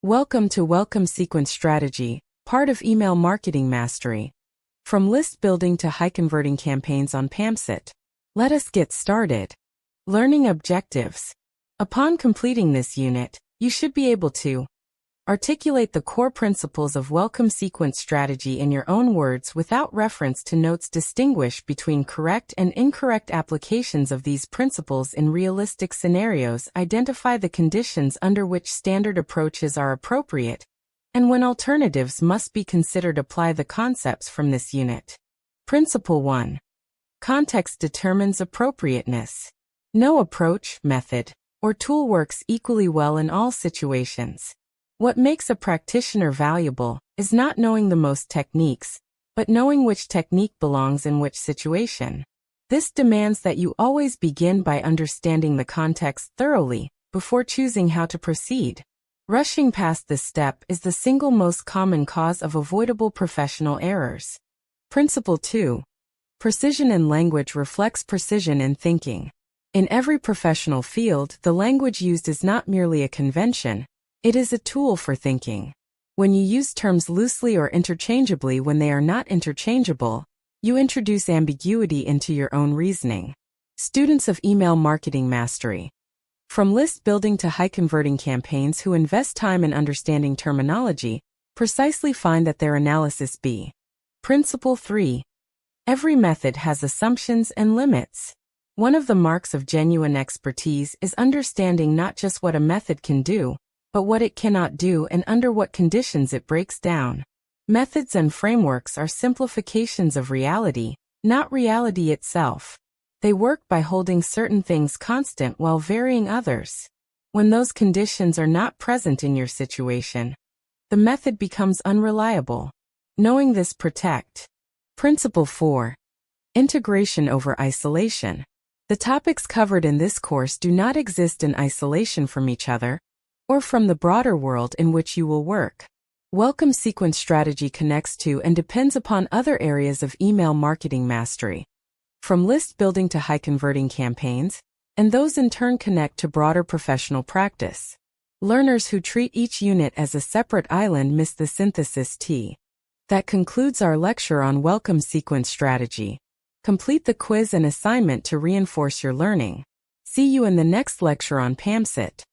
Welcome to Welcome Sequence Strategy, part of Email Marketing Mastery. From list building to high converting campaigns on PAMCET. Let us get started. Learning objectives. Upon completing this unit, you should be able to articulate the core principles of welcome sequence strategy in your own words without reference to notes. Distinguish between correct and incorrect applications of these principles in realistic scenarios. Identify the conditions under which standard approaches are appropriate, and when alternatives must be considered. Apply the concepts from this unit. Principle 1. Context determines appropriateness. No approach, method, or tool works equally well in all situations. What makes a practitioner valuable is not knowing the most techniques, but knowing which technique belongs in which situation. This demands that you always begin by understanding the context thoroughly before choosing how to proceed. Rushing past this step is the single most common cause of avoidable professional errors. Principle 2. Precision in language reflects precision in thinking. In every professional field, the language used is not merely a convention. It is a tool for thinking. When you use terms loosely or interchangeably when they are not interchangeable, you introduce ambiguity into your own reasoning. Students of Email Marketing Mastery. From list building to high converting campaigns who invest time in understanding terminology, precisely find that their analysis be. Principle 3. Every method has assumptions and limits. One of the marks of genuine expertise is understanding not just what a method can do, but what it cannot do and under what conditions it breaks down. Methods and frameworks are simplifications of reality, not reality itself. They work by holding certain things constant while varying others. When those conditions are not present in your situation, the method becomes unreliable. Knowing this protect. Principle 4. Integration over isolation. The topics covered in this course do not exist in isolation from each other, or from the broader world in which you will work. Welcome sequence strategy connects to and depends upon other areas of email marketing mastery, from list building to high converting campaigns, and those in turn connect to broader professional practice. Learners who treat each unit as a separate island miss the synthesis T. That concludes our lecture on welcome sequence strategy. Complete the quiz and assignment to reinforce your learning. See you in the next lecture on PAMCET.